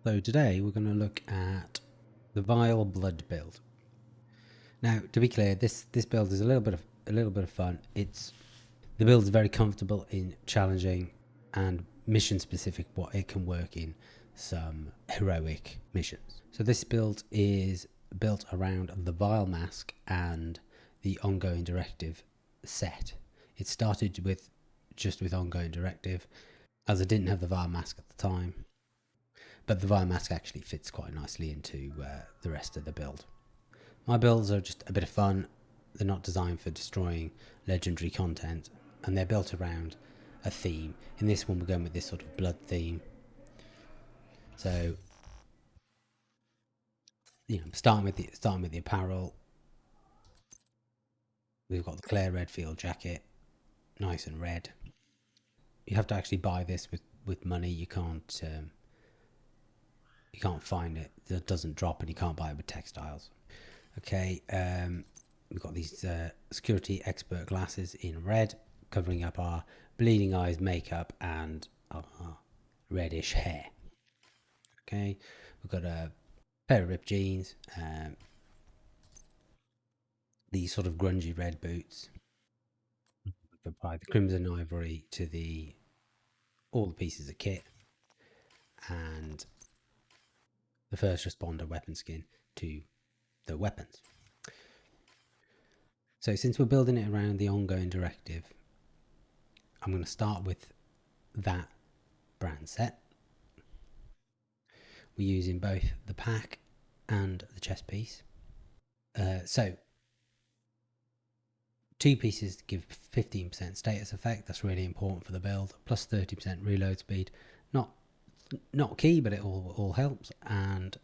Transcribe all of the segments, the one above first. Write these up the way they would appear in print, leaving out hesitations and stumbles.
So today we're going to look at the Vile Blood build. Now, to be clear, this build is a little bit of fun. The build is very comfortable in challenging and mission specific. What it can work in some heroic missions. So this build is built around the Vile Mask and the Ongoing Directive set. It started with Ongoing Directive, as I didn't have the Vile Mask at the time. But the Vile Mask actually fits quite nicely into the rest of the build. My builds are just a bit of fun. They're not designed for destroying legendary content, and they're built around a theme. In this one, we're going with this sort of blood theme. So, starting with the apparel, we've got the Claire Redfield jacket, nice and red. You have to actually buy this with money. You can't find it. It doesn't drop, and you can't buy it with textiles. Okay, we've got these security expert glasses in red, covering up our bleeding eyes, makeup, and our reddish hair. Okay, we've got a pair of ripped jeans, these sort of grungy red boots. We've applied the crimson ivory to all the pieces of kit, and the first responder weapon skin to the weapons. So since we're building it around the Ongoing Directive, I'm going to start with that brand set. We're using both the pack and the chest piece. So 2 pieces give 15% status effect. That's really important for the build. Plus 30% reload speed. Not key, but it all helps. And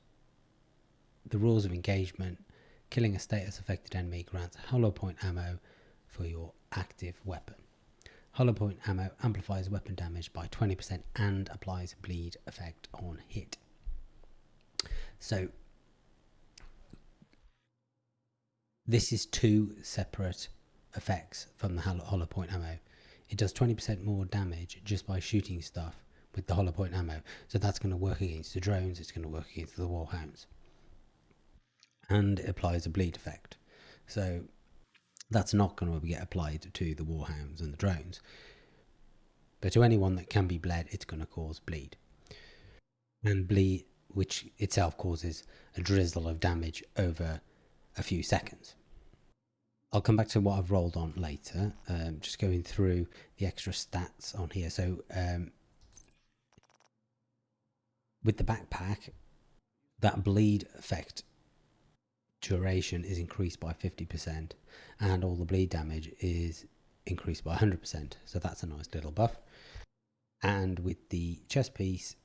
the rules of engagement: killing a status affected enemy grants hollow point ammo for your active weapon. Hollow point ammo amplifies weapon damage by 20% and applies bleed effect on hit. So this is 2 separate effects from the hollow point ammo. It does 20% more damage just by shooting stuff with the hollow point ammo. So that's going to work against the drones, it's going to work against the warhounds. And it applies a bleed effect. So that's not going to get applied to the warhounds and the drones. But to anyone that can be bled, it's going to cause bleed. And bleed, which itself causes a drizzle of damage over a few seconds. I'll come back to what I've rolled on later. Just going through the extra stats on here. So with the backpack, that bleed effect duration is increased by 50%, and all the bleed damage is increased by 100%. So that's a nice little buff. And with the chest piece,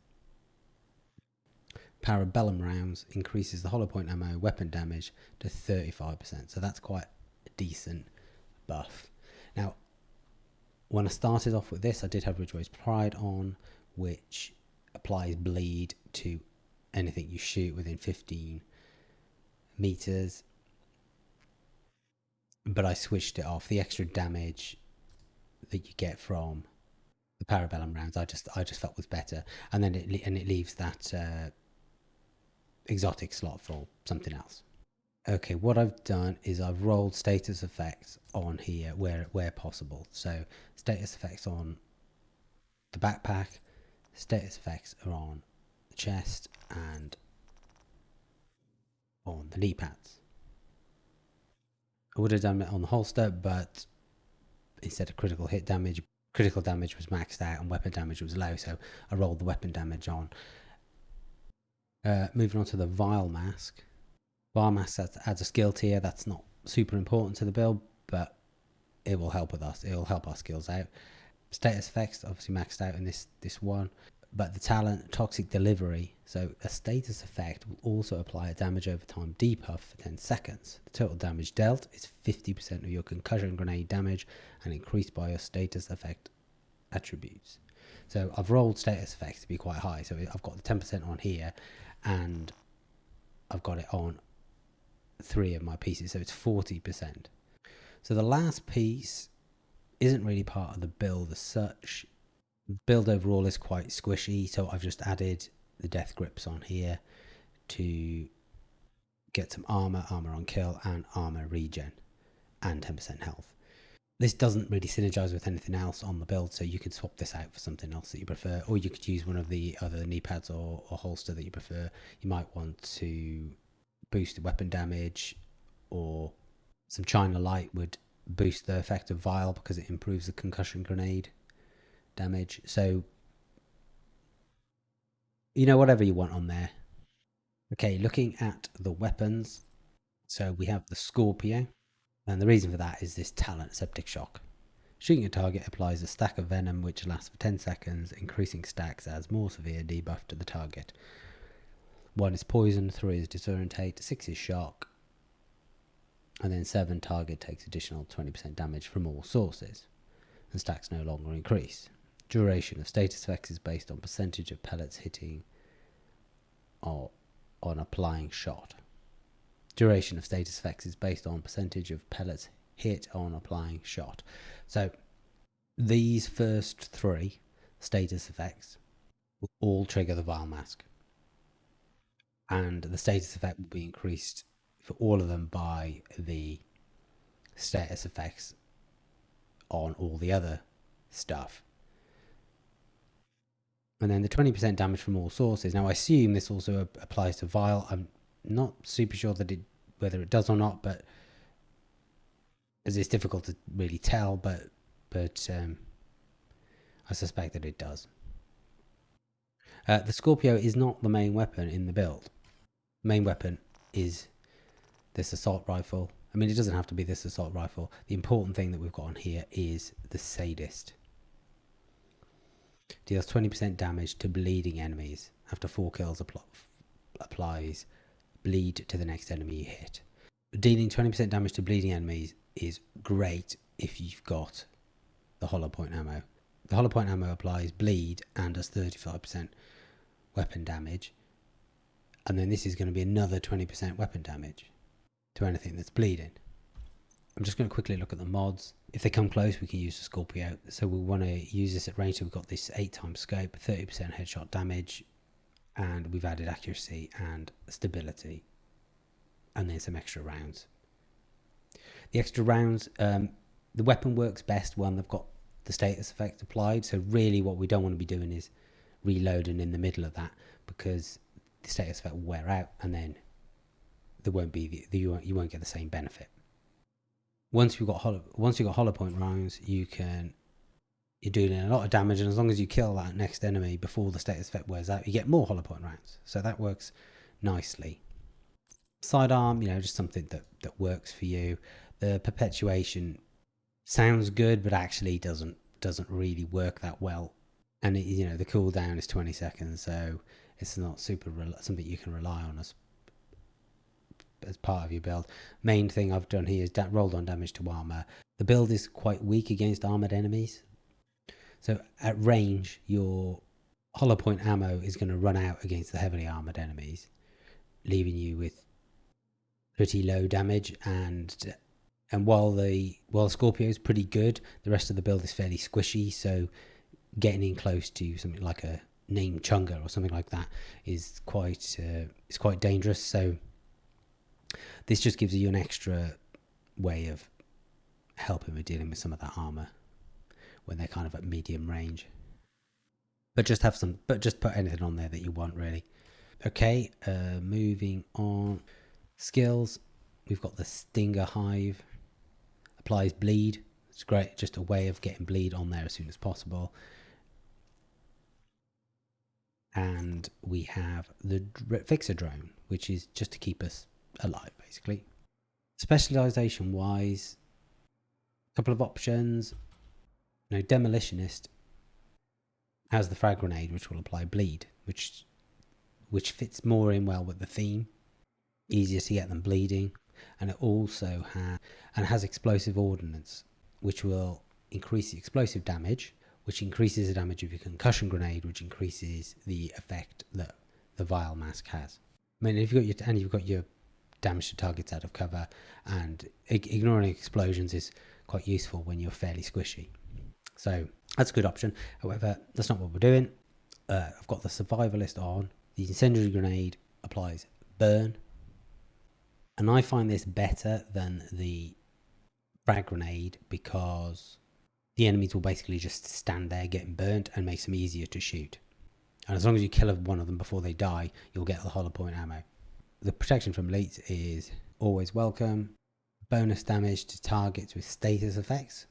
Parabellum rounds increases the hollow point ammo weapon damage to 35%. So that's quite a decent buff. Now, when I started off with this, I did have Ridgeway's Pride on, which applies bleed to anything you shoot within 15 meters. But I switched it off. The extra damage that you get from the Parabellum rounds, I just felt was better. And then it leaves that exotic slot for something else. Okay, what I've done is I've rolled status effects on here where possible. So status effects on the backpack, status effects are on the chest and on the knee pads. I would have done it on the holster, but instead of critical damage was maxed out and weapon damage was low, so I rolled the weapon damage on. Moving on to the Vile Mask. Vile Mask adds a skill tier. That's not super important to the build, but it will help with us. It will help our skills out. Status effects obviously maxed out in this one, but the talent Toxic Delivery. So a status effect will also apply a damage over time debuff for 10 seconds. The total damage dealt is 50% of your concussion grenade damage and increased by your status effect attributes. So I've rolled status effects to be quite high. So I've got the 10% on here, and I've got it on 3 of my pieces, so it's 40%. So the last piece isn't really part of the build as such. Build overall is quite squishy, so I've just added the death grips on here to get some armor on kill, and armor regen, and 10% health. This doesn't really synergize with anything else on the build, so you could swap this out for something else that you prefer, or you could use one of the other knee pads or holster that you prefer. You might want to boost the weapon damage, or some China Light would boost the effect of Vial because it improves the concussion grenade damage. So, whatever you want on there. Okay, looking at the weapons. So we have the Scorpio, and the reason for that is this talent, Septic Shock. Shooting a target applies a stack of venom which lasts for 10 seconds. Increasing stacks adds more severe debuff to the target. 1 is poison, 3 is disorientate, 6 is shock, and then 7, target takes additional 20% damage from all sources, and stacks no longer increase. Duration of status effects is based on percentage of pellets hitting or on applying shot. Duration of status effects is based on percentage of pellets hit on applying shot. So these first 3 status effects will all trigger the Vial Mask, and the status effect will be increased for all of them by the status effects on all the other stuff. And then the 20% damage from all sources. Now I assume this also applies to Vial. I'm not super sure whether it does or not, but as it's difficult to really tell, but I suspect that it does. The Scorpio is not the main weapon in the build. The main weapon is this assault rifle. I mean, it doesn't have to be this assault rifle. The important thing that we've got on here is the Sadist. Deals 20% damage to bleeding enemies. After 4 kills, applies bleed to the next enemy you hit. Dealing 20% damage to bleeding enemies is great if you've got the hollow point ammo. The hollow point ammo applies bleed and does 35% weapon damage. And then this is going to be another 20% weapon damage to anything that's bleeding. I'm just going to quickly look at the mods. If they come close, we can use the Scorpio. So we want to use this at range. So we've got this 8x scope, 30% headshot damage, and we've added accuracy and stability, and then some extra rounds. The extra rounds, the weapon works best when they've got the status effect applied. So really what we don't want to be doing is reloading in the middle of that, because the status effect will wear out, and then there won't be you won't get the same benefit. Once you've got hollow point rounds, you're doing a lot of damage, and as long as you kill that next enemy before the status effect wears out, you get more hollow point rounds. So that works nicely. Sidearm, just something that works for you. The perpetuation sounds good, but actually doesn't really work that well. And the cooldown is 20 seconds, so it's not super something you can rely on as part of your build. Main thing I've done here is rolled on damage to armor. The build is quite weak against armored enemies, so at range your hollow point ammo is going to run out against the heavily armored enemies, leaving you with pretty low damage. And while the Scorpio is pretty good, the rest of the build is fairly squishy, so getting in close to something like a named Chunga or something like that is quite dangerous. So this just gives you an extra way of helping with dealing with some of that armor when they're kind of at medium range. But just put anything on there that you want, really. Okay, moving on. Skills. We've got the Stinger Hive. Applies bleed. It's great, just a way of getting bleed on there as soon as possible. And we have the Fixer Drone, which is just to keep us alive, basically. Specialization wise, a couple of options. Demolitionist has the frag grenade, which will apply bleed, which fits more in well with the theme. Easier to get them bleeding, and it also has explosive ordnance, which will increase the explosive damage, which increases the damage of your concussion grenade, which increases the effect that the Vial Mask has. I mean, you've got your damage to targets out of cover, and ignoring explosions is quite useful when you're fairly squishy. So that's a good option. However, that's not what we're doing. I've got the Survivalist on, The incendiary grenade applies burn, and I find this better than the frag grenade because the enemies will basically just stand there getting burnt and makes them easier to shoot. And as long as you kill one of them before they die, you'll get the hollow point ammo. The protection from elites is always welcome. Bonus damage to targets with status effects.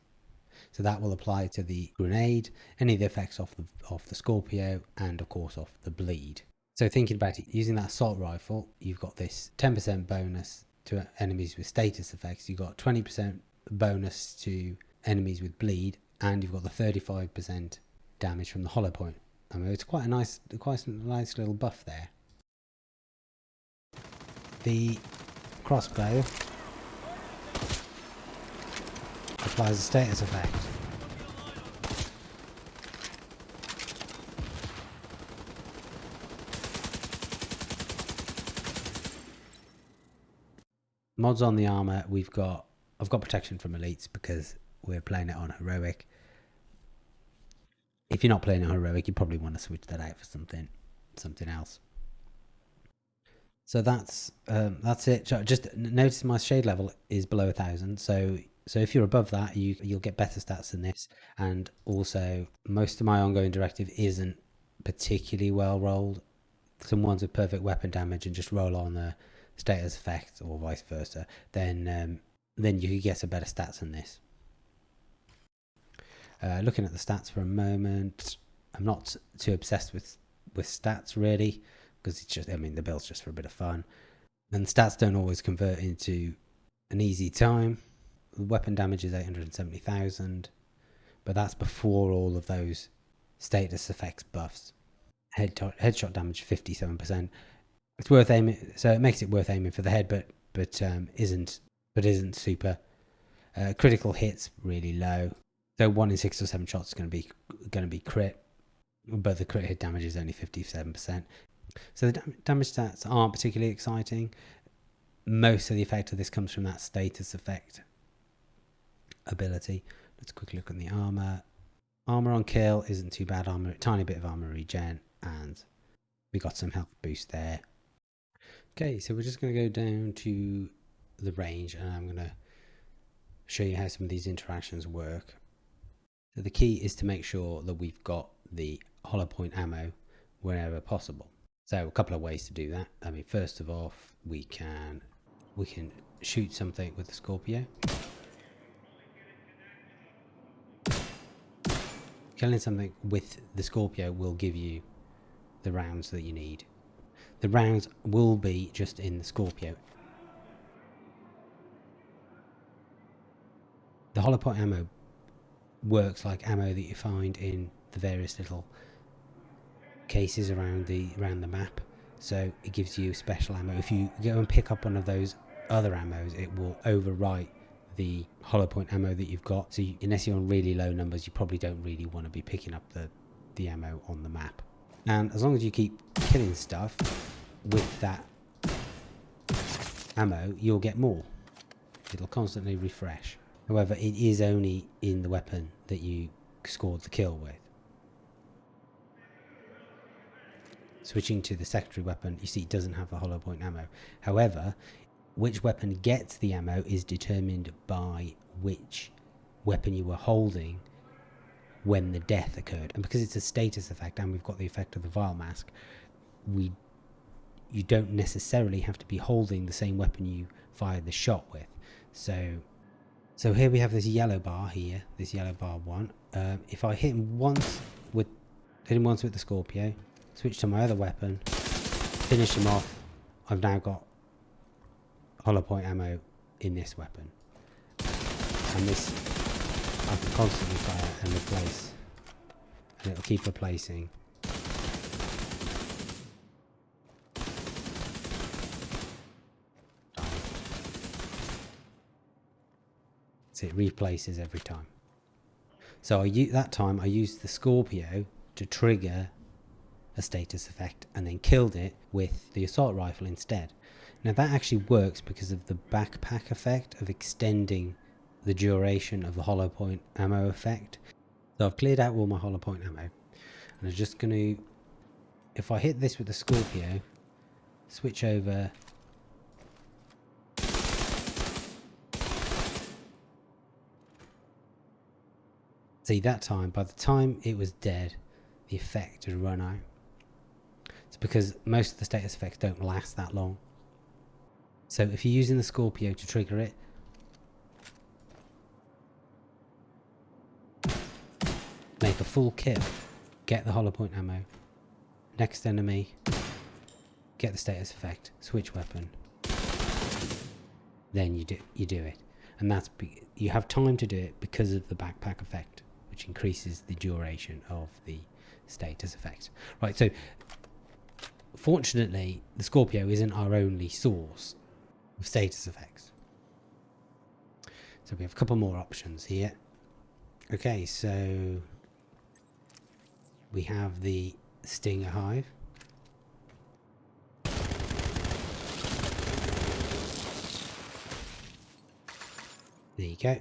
So that will apply to the grenade, any of the effects off the Scorpio, and of course off the bleed. So thinking about it, using that assault rifle, you've got this 10% bonus to enemies with status effects. You've got 20% bonus to enemies with bleed, and you've got the 35% damage from the hollow point. I mean, it's quite a nice little buff there. The crossbow applies a status effect. Mods on the armor, I've got protection from elites because we're playing it on heroic. If you're not playing on heroic, you probably want to switch that out for something else. So that's it. Just notice my shade level is below 1000. So if you're above that, you'll get better stats than this. And also, most of my ongoing directive isn't particularly well rolled. Some ones with perfect weapon damage and just roll on the status effect, or vice versa. Then you could get some better stats than this. Looking at the stats for a moment, I'm not too obsessed with stats really, because it's just, I mean, the build's just for a bit of fun, and the stats don't always convert into an easy time. The weapon damage is 870,000, but that's before all of those status effects buffs. Headshot damage 57%. It's worth aiming, so it makes it worth aiming for the head, but isn't super. Critical hits really low. So 1 in 6 or 7 shots is going to be crit, but the crit hit damage is only 57%. So the damage stats aren't particularly exciting. Most of the effect of this comes from that status effect ability. Let's quickly look at the armor. Armor on kill isn't too bad. Tiny bit of armor regen, and we got some health boost there. Okay, so we're just going to go down to the range, and I'm going to show you how some of these interactions work. So the key is to make sure that we've got the hollow point ammo wherever possible. So a couple of ways to do that. I mean, first of all, we can shoot something with the Scorpio. Killing something with the Scorpio will give you the rounds that you need. The rounds will be just in the Scorpio. The hollow point ammo works like ammo that you find in the various little cases around the map. So it gives you special ammo. If you go and pick up one of those other ammos, it will overwrite the hollow point ammo that you've got. So unless you're on really low numbers, you probably don't really want to be picking up the ammo on the map. And as long as you keep killing stuff with that ammo, you'll get more. It'll constantly refresh. However, it is only in the weapon that you scored the kill with. Switching to the secondary weapon, you see it doesn't have the hollow point ammo. However, which weapon gets the ammo is determined by which weapon you were holding when the death occurred. And because it's a status effect and we've got the effect of the vial mask, you don't necessarily have to be holding the same weapon you fired the shot with. So here we have this yellow bar here, this yellow bar 1. If I hit him once with the Scorpio, switch to my other weapon, finish him off, I've now got hollow point ammo in this weapon. And this, I can constantly fire and replace, and it'll keep replacing. So it replaces every time. So I used the Scorpio to trigger a status effect and then killed it with the assault rifle instead. Now that actually works because of the backpack effect of extending the duration of the hollow point ammo effect. So I've cleared out all my hollow point ammo, and I'm just going to if I hit this with the Scorpio, switch over. See, that time, by the time it was dead, the effect had run out. It's because most of the status effects don't last that long. So if you're using the Scorpio to trigger it, make a full kill, get the hollow point ammo, next enemy, get the status effect, switch weapon, then you do it. And that's, you have time to do it because of the backpack effect, which increases the duration of the status effect. Right, so fortunately the Scorpio isn't our only source of status effects. So we have a couple more options here. Okay, so we have the Stinger Hive. There you go.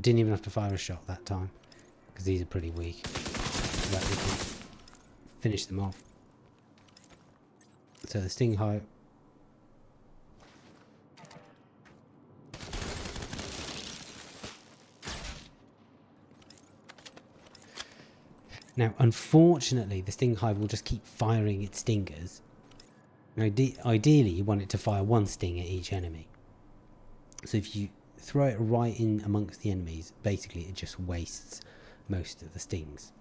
Didn't even have to fire a shot that time, because these are pretty weak. But we can finish them off. So the Stinger Hive. Now, unfortunately, the Stinger Hive will just keep firing its stingers. Now, ideally, you want it to fire one sting at each enemy. So if you throw it right in amongst the enemies, basically it just wastes most of the stings.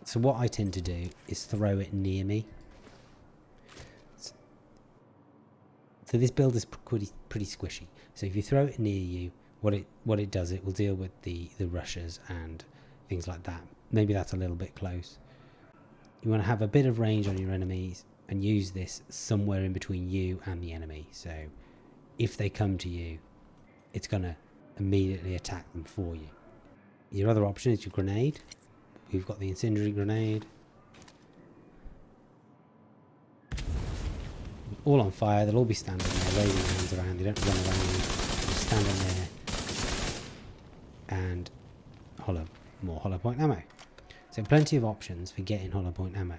So what I tend to do is throw it near me. So this build is pretty squishy. So if you throw it near you, what it does, it will deal with the rushers and things like that. Maybe that's a little bit close. You want to have a bit of range on your enemies and use this somewhere in between you and the enemy. So if they come to you, it's going to immediately attack them for you. Your other option is your grenade. We've got the incendiary grenade. All on fire. They'll all be standing there, waving their hands around. They don't run around. They're standing there. And more hollow point ammo. So plenty of options for getting hollow point ammo.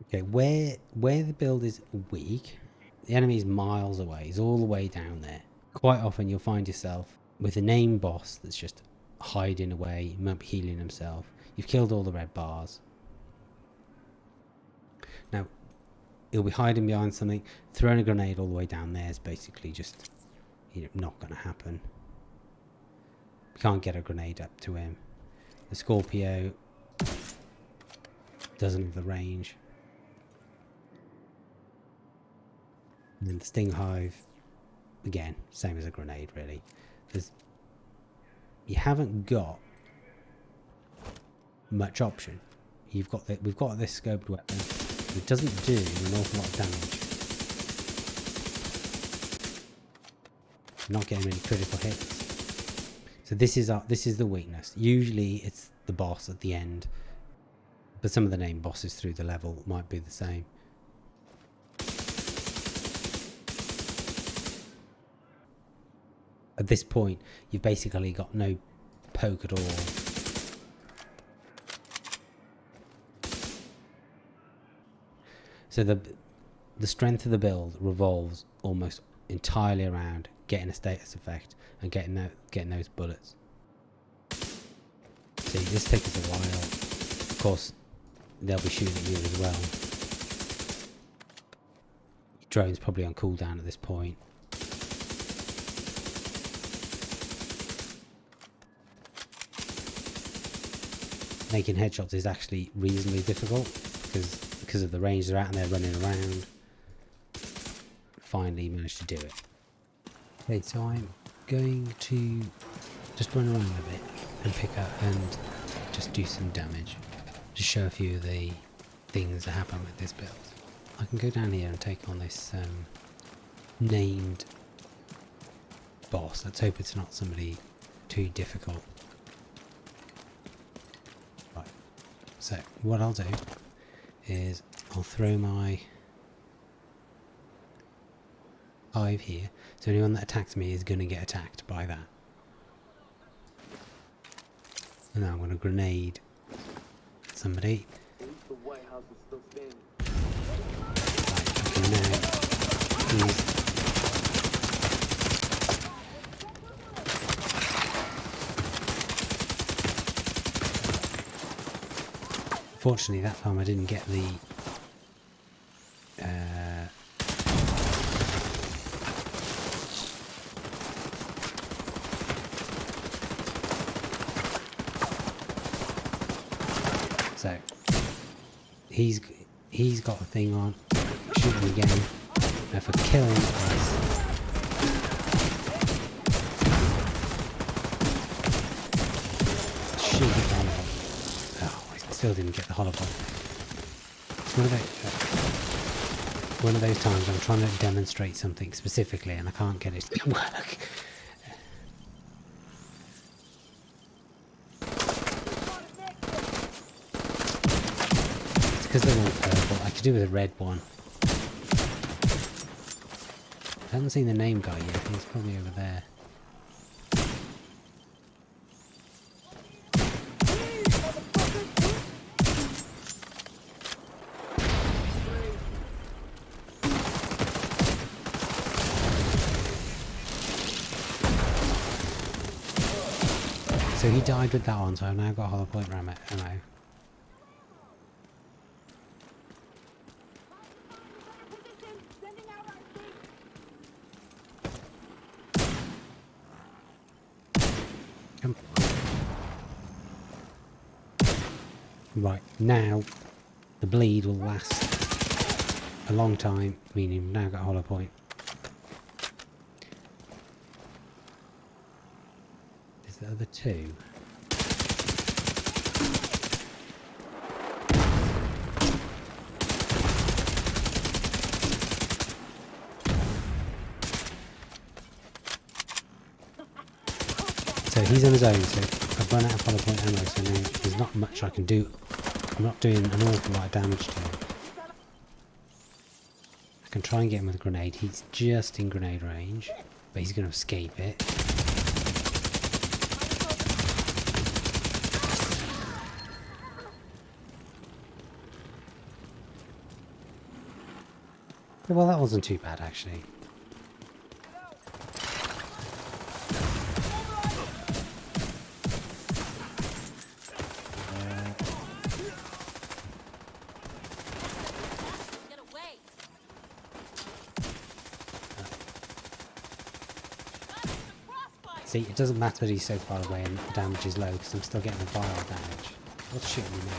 Okay, where the build is weak, the enemy is miles away. He's all the way down there. Quite often you'll find yourself with a named boss that's just hiding away, he might be healing himself. You've killed all the red bars. Now, he'll be hiding behind something. Throwing a grenade all the way down there is basically just, not going to happen. You can't get a grenade up to him. The Scorpio doesn't have the range. And then the Sting Hive, again, same as a grenade really. You haven't got much option. We've got this scoped weapon. It doesn't do an awful lot of damage. You're not getting any critical hits. So this is the weakness. Usually it's the boss at the end, but some of the named bosses through the level might be the same. At this point, you've basically got no poke at all. So the strength of the build revolves almost entirely around getting a status effect and getting those bullets. See, this takes us a while. Of course, they'll be shooting at you as well. Your drone's probably on cooldown at this point. Making headshots is actually reasonably difficult because of the range they're at and they're running around. Finally managed to do it. Okay, so I'm going to just run around a bit and pick up and just do some damage. Just show a few of the things that happen with this build. I can go down here and take on this named boss. Let's hope it's not somebody too difficult. Right, so what I'll do is I'll throw my hive here, so anyone that attacks me is going to get attacked by that. And now I'm going to grenade somebody. At least the White House is still standing. Okay, now he's... Fortunately, that time I didn't get the... So he's got a thing on, shooting again. Now for killing us, shoot the hollow. Oh, I still didn't get the hollow point. It's one of those times I'm trying to demonstrate something specifically and I can't get it to work. Because they're all purple, I could do with a red one. I haven't seen the name guy yet, he's probably over there. So he died with that one, so I've now got a hollow point ram ammo. Right, now the bleed will last a long time, meaning we've now got a hollow point. Is the other two? So he's on his own, so I've run out of hollow point ammo, so now there's not much I can do. I'm not doing an awful lot of damage to him. I can try and get him with a grenade. He's just in grenade range, but he's going to escape it. Well, that wasn't too bad, actually. See, it doesn't matter that he's so far away and the damage is low because I'm still getting the vial damage. What's shooting me now?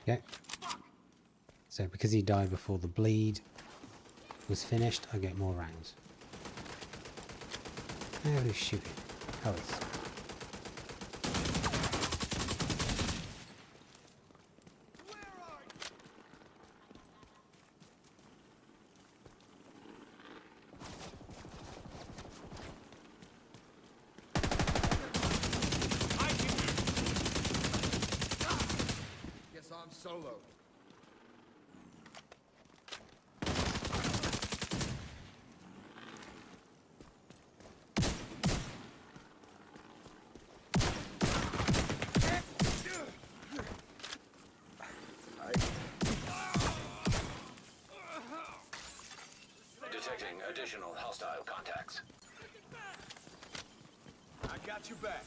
Okay. So because he died before the bleed was finished, I get more rounds. How do you shoot it? Oh, it's... Guess I'm solo. Detecting additional hostile contacts. I got you back.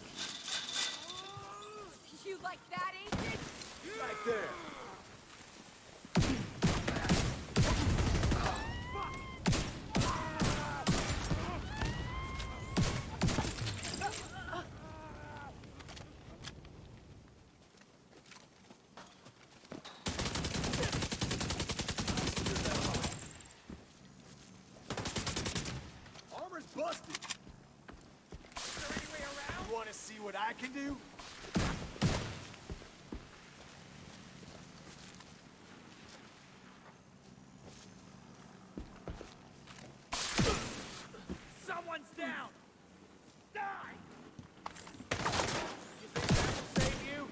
You like that, Agent? Right there. busted. Is there any way around? You want to see what I can do? Someone's down. Die. You think that will save you?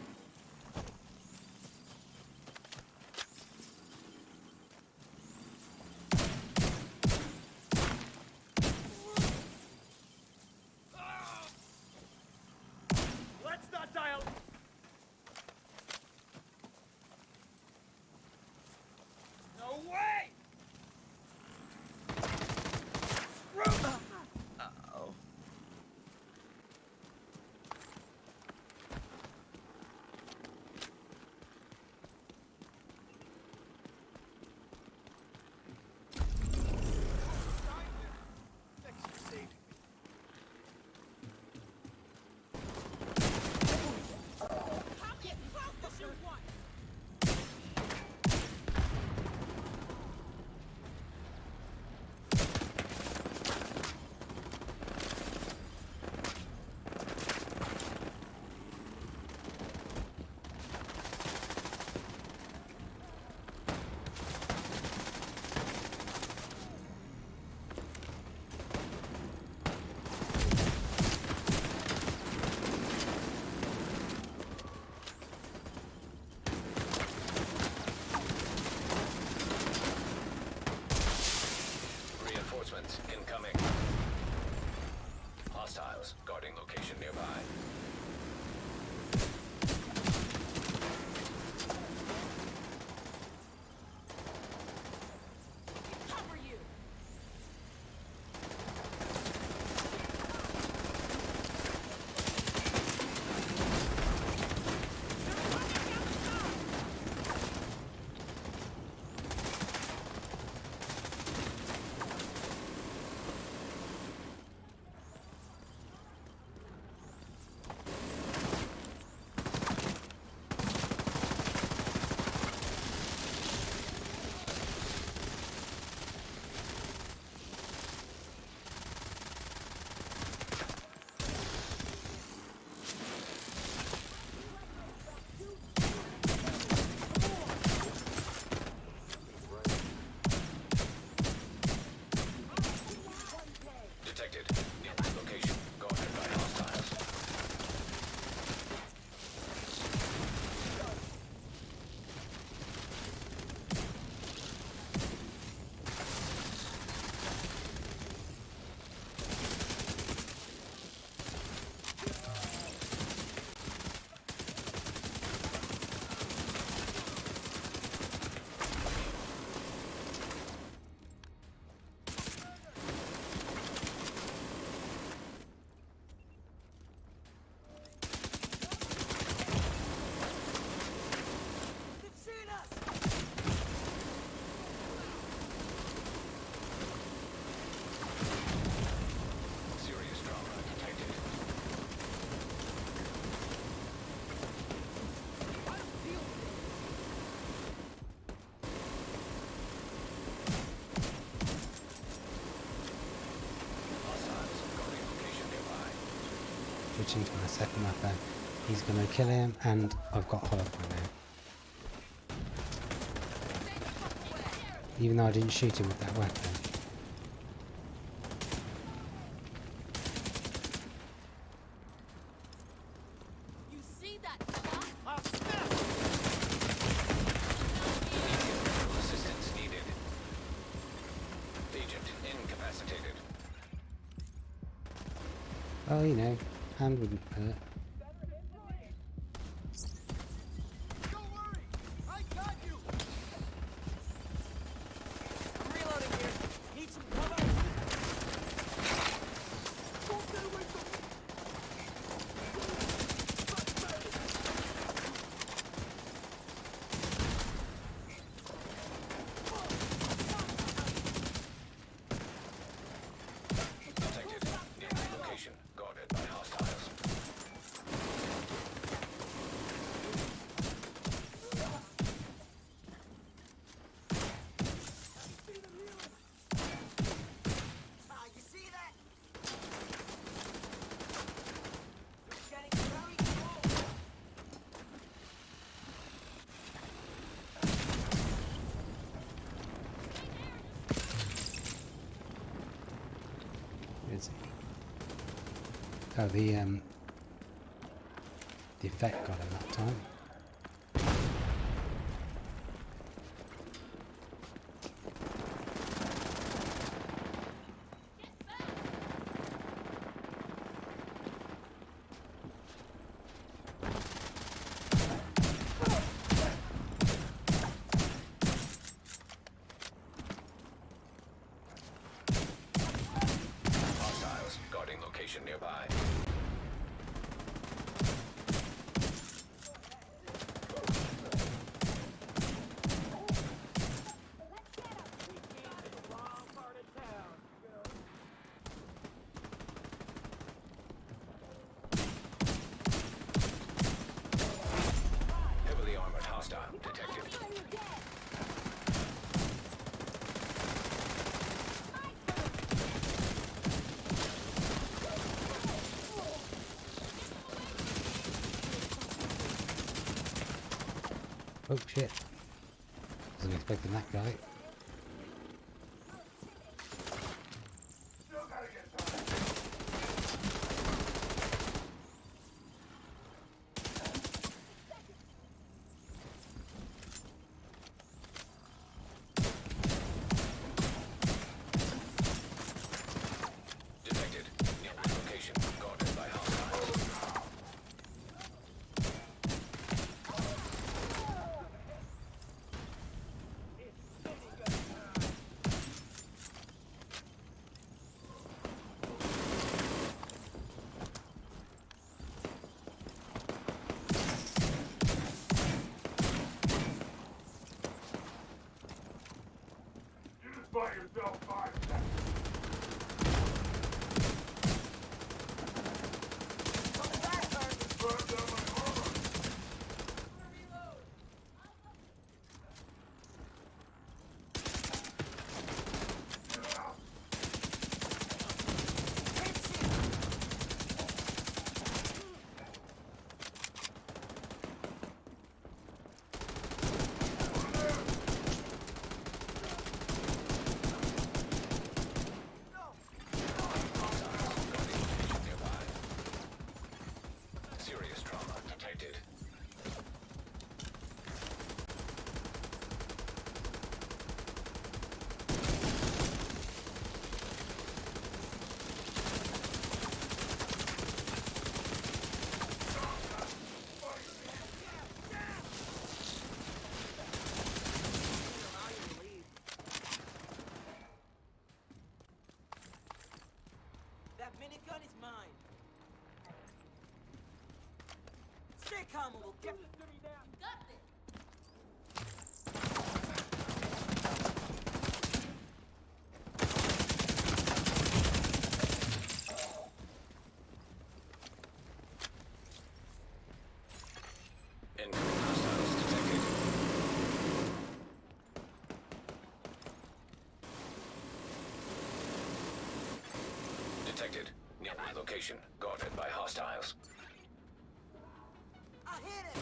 Let's not dial. No way! Uh-oh. Thanks for saving me. How get close to shoot one? Reinforcements incoming. Hostiles guarding location nearby. Cover you. They're running down the side. Detected. Near location guarded by hostiles. They've seen us. Serious trauma detected. I don't feel Hostiles guarding location nearby. Switching to my second weapon. He's going to kill him, and I've got hologram now. Stay the fuck away. Even though I didn't shoot him with that weapon. You see that spot? I'll snap! Medical assistance needed. Agent incapacitated. Well, you know, hand wouldn't hurt. Don't worry! I got you! I'm reloading here. Need some cover. Don't get away from me! Detected. Near location guarded by hostiles. busy. Oh, the effect got him that time. Hostiles guarding location nearby. Heavily armored hostile detected. Oh shit. Wasn't expecting that guy. Detected. Nearby location guarded by hostiles. You just buy yourself 5 seconds. Burn down my armor. Nearby. Serious trauma detected. That minigun is mine. Stay calm and we'll get this. You got this. Incoming hostiles detected. Detected. Nearby location guarded by hostiles. I hit him.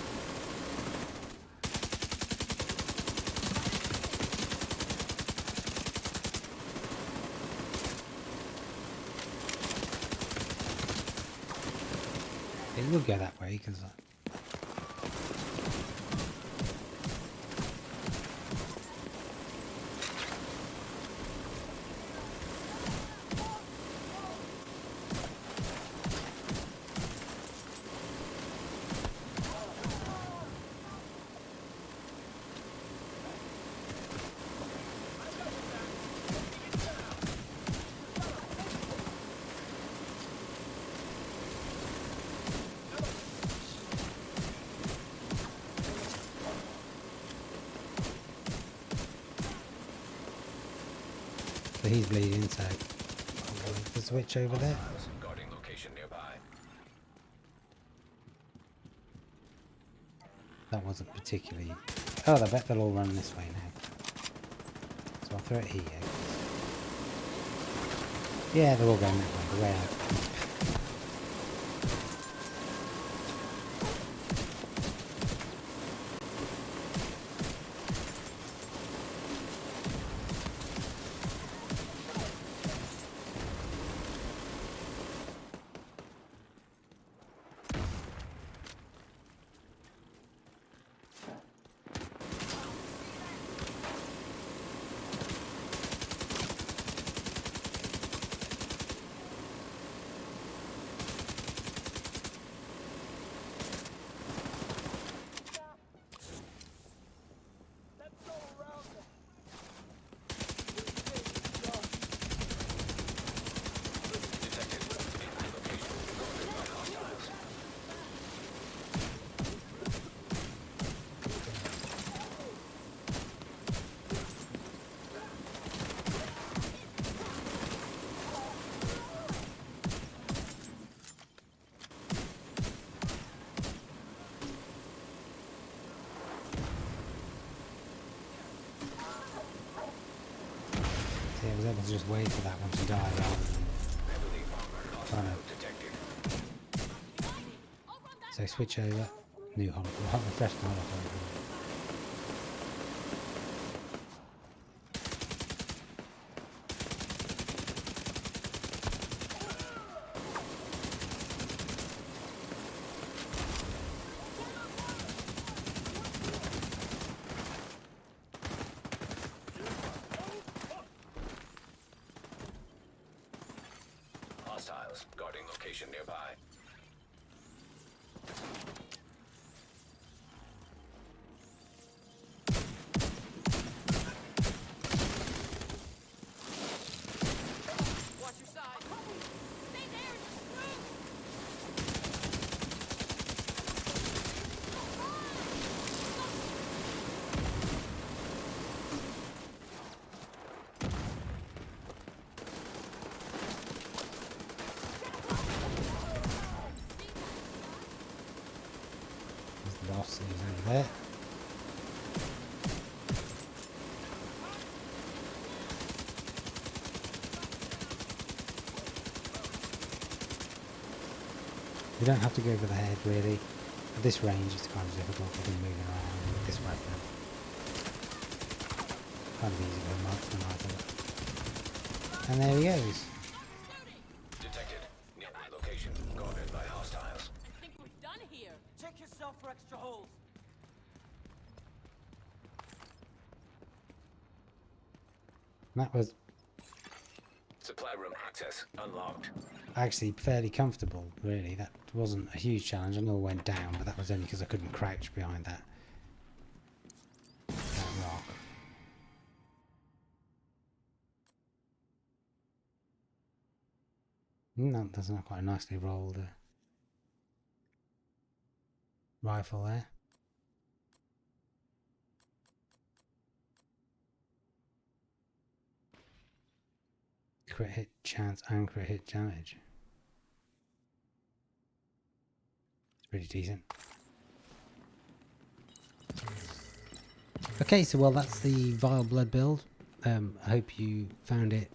It will go that way because so he's bleeding. So I'll go the switch over there. Hostiles guarding location nearby. That wasn't particularly. Oh, I bet they'll all run this way now. So I'll throw it here. Yeah, they're all going that way. The way out. See, I was able to just wait for that one to die rather than trying to. So switch over, new holo, refresh the holo. Hostiles guarding location nearby. Watch your side. Stay there. There's the boss, he's over there. You don't have to go for the head really. At this range it's kind of difficult to be moving around with this weapon. Kind of easy to mark the rifle. And there he goes. Detected. Nearby location guarded by hostiles. I think we're done here. Check yourself for extra holes. That was Supply room access unlocked. actually fairly comfortable, really. That wasn't a huge challenge. I know I went down, but that was only because I couldn't crouch behind that rock. No, that's not quite a nicely rolled rifle there. Crit hit chance and crit hit damage. It's pretty decent. Okay, so well, that's the Vile Blood build. I hope you found it.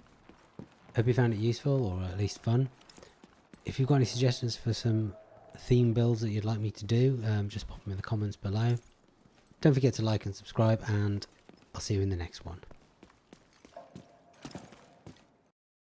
Useful or at least fun. If you've got any suggestions for some theme builds that you'd like me to do, just pop them in the comments below. Don't forget to like and subscribe, and I'll see you in the next one.